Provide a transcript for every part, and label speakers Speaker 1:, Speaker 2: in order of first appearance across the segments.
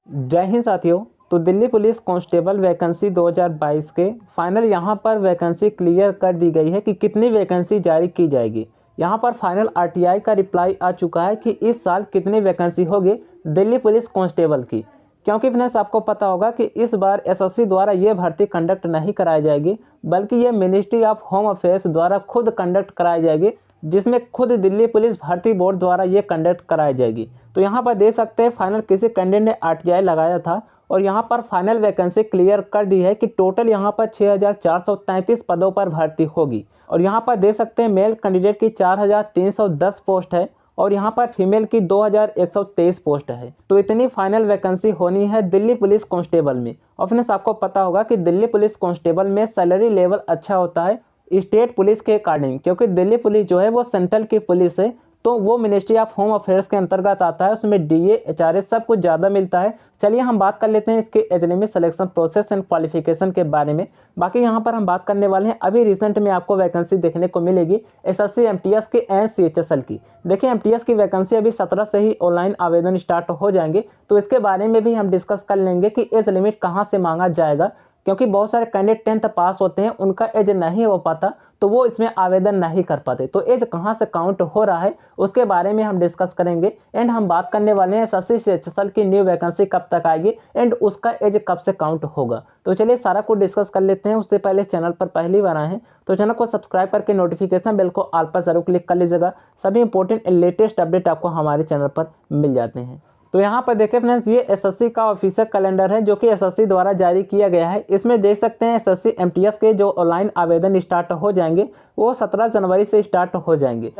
Speaker 1: जय हिंद साथियों। तो दिल्ली पुलिस कांस्टेबल वैकेंसी 2022 के फाइनल यहाँ पर वैकेंसी क्लियर कर दी गई है कि कितनी वैकेंसी जारी की जाएगी। यहाँ पर फाइनल आरटीआई का रिप्लाई आ चुका है कि इस साल कितनी वैकेंसी होगी दिल्ली पुलिस कांस्टेबल की। क्योंकि फ्रेंड्स आपको पता होगा कि इस बार एसएससी द्वारा ये भर्ती कंडक्ट नहीं कराई जाएगी, बल्कि ये मिनिस्ट्री ऑफ होम अफेयर्स द्वारा खुद कंडक्ट कराई जाएगी, जिसमें खुद दिल्ली पुलिस भर्ती बोर्ड द्वारा ये कंडक्ट कराई जाएगी। तो यहाँ पर देख सकते हैं फाइनल किसी कैंडिडेट ने आरटीआई लगाया था और यहाँ पर फाइनल वैकेंसी क्लियर कर दी है कि टोटल यहाँ पर 6433 पदों पर भर्ती होगी। और यहाँ पर देख सकते हैं मेल कैंडिडेट की 4310 पोस्ट है और यहाँ पर फीमेल की 2123 पोस्ट है। तो इतनी फाइनल वैकेंसी होनी है दिल्ली पुलिस कांस्टेबल में। और फ्रेंड्स आपको पता होगा कि दिल्ली पुलिस कांस्टेबल में सैलरी लेवल अच्छा होता है स्टेट पुलिस के अकॉर्डिंग, क्योंकि दिल्ली पुलिस जो है वो सेंट्रल की पुलिस है, तो वो मिनिस्ट्री ऑफ होम अफेयर्स के अंतर्गत आता है। उसमें डीए एचआरएस सब कुछ ज़्यादा मिलता है। चलिए हम बात कर लेते हैं इसके age limit, selection process and qualification के बारे में। बाकी यहाँ पर हम बात करने वाले हैं अभी रिसेंट में आपको वैकेंसी देखने को मिलेगी एसएससी एमटीएस के एंड सीएचएसएल की। देखिए एमटीएस की वैकेंसी अभी 17 से ही ऑनलाइन आवेदन स्टार्ट हो जाएंगे, तो इसके बारे में भी हम डिस्कस कर लेंगे कि एज लिमिट कहाँ से मांगा जाएगा, क्योंकि बहुत सारे कैंडिडेट 10th पास होते हैं, उनका एज नहीं हो पाता तो वो इसमें आवेदन नहीं कर पाते। तो एज कहाँ से काउंट हो रहा है उसके बारे में हम डिस्कस करेंगे। एंड हम बात करने वाले हैं एसएससी सीएचएसएल की न्यू वैकेंसी कब तक आएगी एंड उसका एज कब से काउंट होगा। तो चलिए सारा कुछ डिस्कस कर लेते हैं। उससे पहले चैनल पर पहली बार आए हैं तो चैनल को सब्सक्राइब करके नोटिफिकेशन बेल को ऑल पर जरूर क्लिक कर लीजिएगा। सभी इंपॉर्टेंट लेटेस्ट अपडेट आपको हमारे चैनल पर मिल जाते हैं। तो यहाँ पर देखें फ्रेंड्स, ये एसएससी का ऑफिशियल कैलेंडर है जो कि एसएससी द्वारा जारी किया गया है। इसमें देख सकते हैं एसएससी एमटीएस के जो ऑनलाइन आवेदन स्टार्ट हो जाएंगे वो 17 जनवरी से स्टार्ट हो जाएंगे।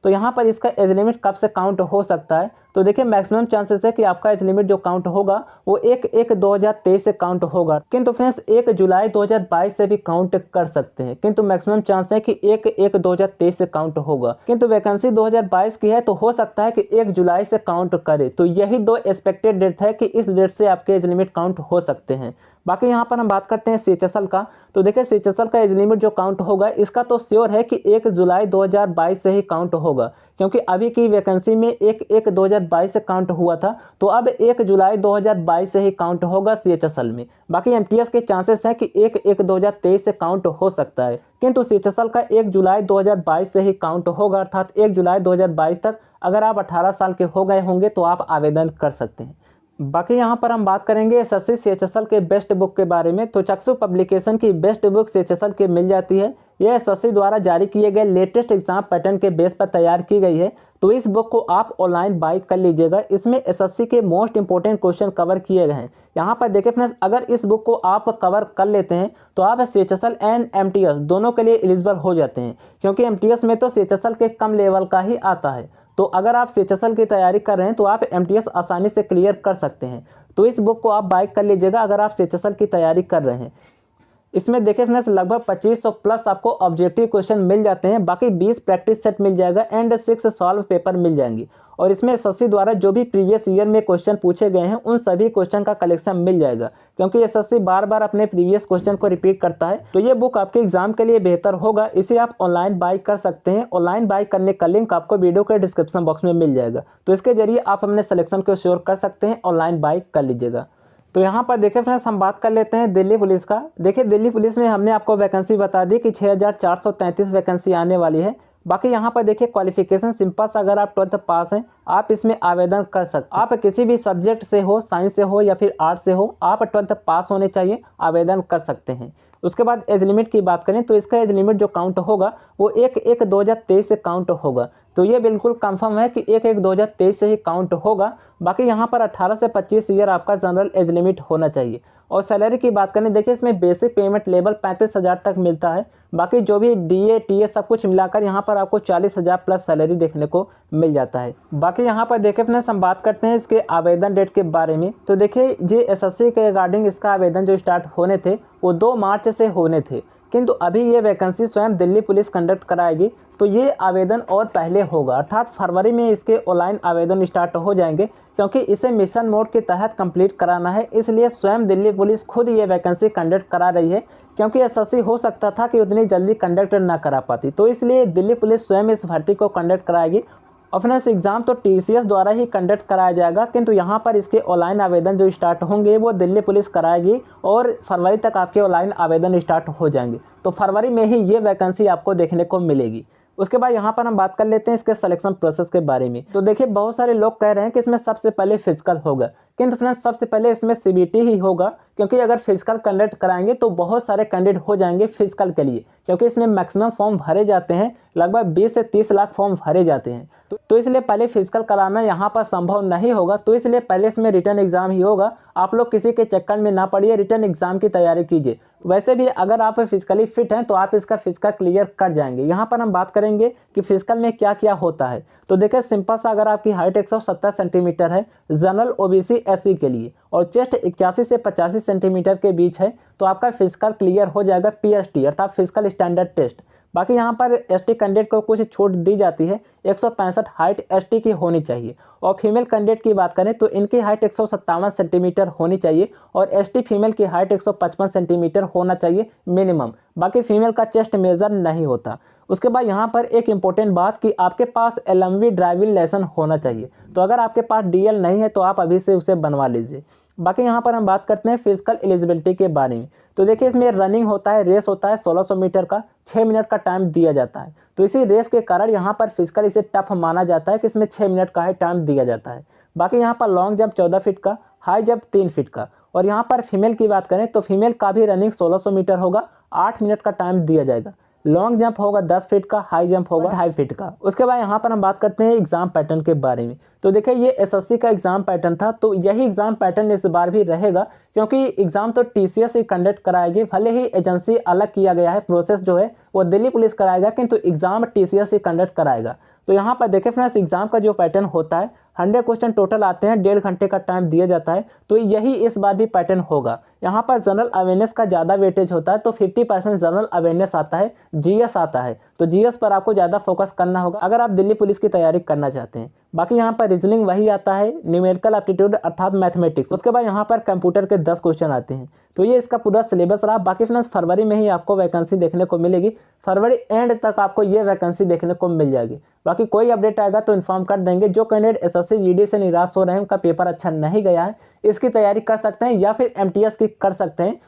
Speaker 1: तो यहाँ पर इसका एज लिमिट कब से काउंट हो सकता है, तो देखिए मैक्सिमम चांसेस है कि आपका एज लिमिट जो काउंट होगा वो 1/1/2023 से काउंट होगा, किंतु फ्रेंड्स 1 जुलाई 2022 से भी काउंट कर सकते हैं, किंतु मैक्सिमम चांस है कि 1/1/2023 से काउंट होगा। किंतु वैकेंसी 2022 की है तो हो सकता है कि 1 जुलाई से काउंट करे। तो यही दो एक्सपेक्टेड डेट है कि इस डेट से आपके एज लिमिट काउंट हो सकते हैं। बाकी यहाँ पर हम बात करते हैं सीएचएसएल का। तो देखिए सीएचएसएल का एज लिमिट जो काउंट होगा इसका तो श्योर है कि 1 जुलाई 2022 से ही काउंट होगा, क्योंकि अभी की वैकेंसी में 1/1/2022 से काउंट हुआ था, तो अब 1 जुलाई 2022 से ही काउंट होगा सीएचएसएल में। बाकी एमटीएस के चांसेस हैं कि 1/1/2023 से काउंट हो सकता है, किंतु सीएचएसएल का 1 जुलाई 2022 से ही काउंट होगा, अर्थात 1 जुलाई 2022 तक अगर आप 18 साल के हो गए होंगे तो आप आवेदन कर सकते हैं। बाकी यहाँ पर हम बात करेंगे एसएससी सीएचएसएल के बेस्ट बुक के बारे में। तो चक्षु पब्लिकेशन की बेस्ट बुक सीएचएसएल के मिल जाती है। यह एसएससी द्वारा जारी किए गए लेटेस्ट एग्जाम पैटर्न के बेस पर तैयार की गई है, तो इस बुक को आप ऑनलाइन बाई कर लीजिएगा। इसमें एसएससी के मोस्ट इंपोर्टेंट क्वेश्चन कवर किए गए हैं। यहाँ पर देखिए फ्रेंड्स, अगर इस बुक को आप कवर कर लेते हैं तो आप सीएचएसएल एंड एमटीएस दोनों के लिए एलिजिबल हो जाते हैं, क्योंकि एमटीएस में तो सीएचएसएल के कम लेवल का ही आता है। तो अगर आप सीएचएसएल की तैयारी कर रहे हैं तो आप एमटीएस आसानी से क्लियर कर सकते हैं। तो इस बुक को आप बाय कर लीजिएगा अगर आप सीएचएसएल की तैयारी कर रहे हैं। इसमें देखिए फ्रेंड्स लगभग 2500 प्लस आपको ऑब्जेक्टिव क्वेश्चन मिल जाते हैं। बाकी 20 प्रैक्टिस सेट मिल जाएगा एंड 6 सॉल्व पेपर मिल जाएंगे। और इसमें एसएससी द्वारा जो भी प्रीवियस ईयर में क्वेश्चन पूछे गए हैं उन सभी क्वेश्चन का कलेक्शन मिल जाएगा, क्योंकि एसएससी बार बार अपने प्रीवियस क्वेश्चन को रिपीट करता है। तो ये बुक आपके एग्जाम के लिए बेहतर होगा। इसे आप ऑनलाइन बाय कर सकते हैं। ऑनलाइन बाय करने का लिंक आपको वीडियो के डिस्क्रिप्शन बॉक्स में मिल जाएगा। तो इसके जरिए आप अपने सिलेक्शन को श्योर कर सकते हैं। ऑनलाइन बाय कर लीजिएगा। तो यहाँ पर देखिए फ्रेंड्स, हम बात कर लेते हैं दिल्ली पुलिस का। देखिए दिल्ली पुलिस में हमने आपको वैकेंसी बता दी कि 6433 वैकेंसी आने वाली है। बाकी यहाँ पर देखिए क्वालिफिकेशन सिंपल सा, अगर आप 12th पास हैं आप इसमें आवेदन कर सकते हैं। आप किसी भी सब्जेक्ट से हो, साइंस से हो या फिर आर्ट्स से हो, आप 12th पास होने चाहिए, आवेदन कर सकते हैं। उसके बाद एज लिमिट की बात करें तो इसका एज लिमिट जो काउंट होगा वो 1/1/2023 से काउंट होगा। तो ये बिल्कुल कंफर्म है कि 1/1/2023 से ही काउंट होगा। बाकी यहाँ पर 18 से 25 ईयर आपका जनरल एज लिमिट होना चाहिए। और सैलरी की बात करें, देखिए इसमें बेसिक पेमेंट लेवल 35,000 तक मिलता है। बाकी जो भी डीए टीए सब कुछ मिलाकर यहाँ पर आपको 40,000 प्लस सैलरी देखने को मिल जाता है। बाकी यहाँ पर देखिए फ्रेंड्स, हम बात करते हैं इसके आवेदन डेट के बारे में। तो देखिए ये एसएससी के रिगार्डिंग इसका आवेदन जो स्टार्ट होने थे वो 2 मार्च से होने थे, किंतु अभी ये वैकेंसी स्वयं दिल्ली पुलिस कंडक्ट कराएगी, तो ये आवेदन और पहले होगा, अर्थात फरवरी में इसके ऑनलाइन आवेदन स्टार्ट हो जाएंगे, क्योंकि इसे मिशन मोड के तहत कंप्लीट कराना है। इसलिए स्वयं दिल्ली पुलिस खुद ये वैकेंसी कंडक्ट करा रही है, क्योंकि एसएससी हो सकता था कि उतनी जल्दी कंडक्ट ना करा पाती। तो इसलिए दिल्ली पुलिस स्वयं इस भर्ती को कंडक्ट कराएगी और फ्रेंड्स एग्ज़ाम तो टीसीएस द्वारा ही कंडक्ट कराया जाएगा, किंतु यहाँ पर इसके ऑनलाइन आवेदन जो स्टार्ट होंगे वो दिल्ली पुलिस कराएगी और फरवरी तक आपके ऑनलाइन आवेदन स्टार्ट हो जाएंगे। तो फरवरी में ही ये वैकेंसी आपको देखने को मिलेगी। उसके बाद यहाँ पर हम बात कर लेते हैं इसके सिलेक्शन प्रोसेस के बारे में। तो देखिए बहुत सारे लोग कह रहे हैं कि इसमें सबसे पहले फिजिकल होगा, किंतु फ्रेंड्स सबसे पहले इसमें सीबीटी ही होगा, क्योंकि अगर फिजिकल कंडक्ट कराएंगे तो बहुत सारे कैंडिडेट हो जाएंगे फिजिकल के लिए, क्योंकि इसमें मैक्सिमम फॉर्म भरे जाते हैं, लगभग 20 से 30 लाख फॉर्म भरे जाते हैं। तो इसलिए पहले फिजिकल कराना यहाँ पर संभव नहीं होगा, तो इसलिए पहले इसमें रिटर्न एग्जाम ही होगा। आप लोग किसी के चक्कर में ना पड़िए, रिटर्न एग्जाम की तैयारी कीजिए। वैसे भी अगर आप फिजिकली फिट हैं तो आप इसका फिजिकल क्लियर कर जाएंगे। यहाँ पर हम बात करेंगे कि फिजिकल में क्या क्या होता है। तो देखिए सिंपल सा, अगर आपकी हाइट 170 सेंटीमीटर है जनरल ओबीसी एससी के लिए और चेस्ट 81 से 85 सेंटीमीटर के बीच है, तो आपका फिजिकल क्लियर हो जाएगा पीएसटी अर्थात फिजिकल स्टैंडर्ड टेस्ट। बाकी यहाँ पर एसटी कैंडिडेट को कुछ छूट दी जाती है, 165 हाइट एसटी की होनी चाहिए। और फीमेल कैंडिडेट की बात करें तो इनकी हाइट 157 सेंटीमीटर होनी चाहिए और एसटी फीमेल की हाइट 155 सेंटीमीटर होना चाहिए मिनिमम। बाकी फीमेल का चेस्ट मेजर नहीं होता। उसके बाद यहाँ पर एक इम्पोर्टेंट बात कि आपके पास एलएमवी ड्राइविंग लाइसेंस होना चाहिए। तो अगर आपके पास डीएल नहीं है तो आप अभी से उसे बनवा लीजिए। बाकी यहाँ पर हम बात करते हैं फिजिकल एलिजिबिलिटी के बारे में। तो देखिए इसमें रनिंग होता है, रेस होता है 1600 मीटर का, 6 मिनट का टाइम दिया जाता है। तो इसी रेस के कारण यहाँ पर फिजिकल इसे टफ माना जाता है कि इसमें 6 मिनट का ही टाइम दिया जाता है। बाकी यहाँ पर लॉन्ग जंप 14 फीट का, हाई जंप 3 फीट का। और यहाँ पर फीमेल की बात करें तो फीमेल का भी रनिंग 1600 मीटर होगा, 8 मिनट का टाइम दिया जाएगा। लॉन्ग जंप होगा 10 फीट का, हाई जंप होगा 2.5 फीट का। उसके बाद यहाँ पर हम बात करते हैं एग्जाम पैटर्न के बारे में। तो देखिए ये एसएससी का एग्जाम पैटर्न था, तो यही एग्जाम पैटर्न इस बार भी रहेगा, क्योंकि एग्जाम तो टीसीएस ही कंडक्ट कराएगी। भले ही एजेंसी अलग किया गया है, प्रोसेस जो है वो दिल्ली पुलिस कराएगा, किंतु एग्जाम टीसीएस ही कंडक्ट कराएगा। तो यहाँ पर देखिए फ्रेंड्स एग्जाम का जो पैटर्न होता है 100 क्वेश्चन टोटल आते हैं, 1.5 घंटे का टाइम दिया जाता है। तो यही इस बार भी पैटर्न होगा। यहाँ पर जनरल अवेयरनेस का ज़्यादा वेटेज होता है, तो 50% जनरल अवेयरनेस आता है, जीएस आता है। तो जीएस पर आपको ज़्यादा फोकस करना होगा अगर आप दिल्ली पुलिस की तैयारी करना चाहते हैं। बाकी यहाँ पर रीजनिंग वही आता है, न्यूमेरिकल एप्टीट्यूड अर्थात मैथमेटिक्स। उसके बाद यहाँ पर कंप्यूटर के 10 क्वेश्चन आते हैं। तो ये इसका पूरा सिलेबस रहा। बाकी फ्रेंड्स फरवरी में ही आपको वैकेंसी देखने को मिलेगी, फरवरी एंड तक आपको ये वैकेंसी देखने को मिल जाएगी। बाकी कोई अपडेट आएगा तो इन्फॉर्म कर देंगे। जो कैंडिडेट एसएससी जीडी से निराश हो रहे हैं, उनका पेपर अच्छा नहीं गया है, इसकी तैयारी कर सकते हैं या फिर एमटीएस की कर सकते हैं।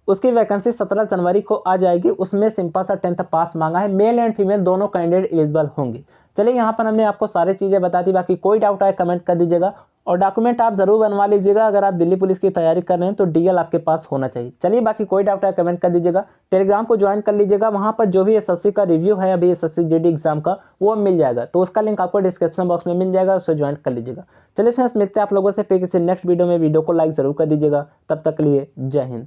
Speaker 1: उसकी वैकेंसी 17 जनवरी को आ जाएगी। उसमें सिंपल सा 10th पास मांगा है, मेल एंड फीमेल दोनों कैंडिडेट एलिजिबल होंगे। चलिए यहाँ पर हमने आपको सारी चीज़ें बता दी। बाकी कोई डाउट आए कमेंट कर दीजिएगा और डॉक्यूमेंट आप जरूर बनवा लीजिएगा। अगर आप दिल्ली पुलिस की तैयारी कर रहे हैं तो डीएल आपके पास होना चाहिए। चलिए बाकी कोई डाउट आए कमेंट कर दीजिएगा। टेलीग्राम को ज्वाइन कर लीजिएगा, वहाँ पर जो भी एसएससी का रिव्यू है अभी एसएससी जीडी एग्जाम का वो मिल जाएगा। तो उसका लिंक आपको डिस्क्रिप्शन बॉक्स में मिल जाएगा, उससे ज्वाइन कर लीजिएगा। चलिए फ्रेंड्स मिलते हैं आप लोगों से फिर किसी नेक्स्ट वीडियो में। वीडियो को लाइक जरूर कर दीजिएगा। तब तक के लिए जय हिंद।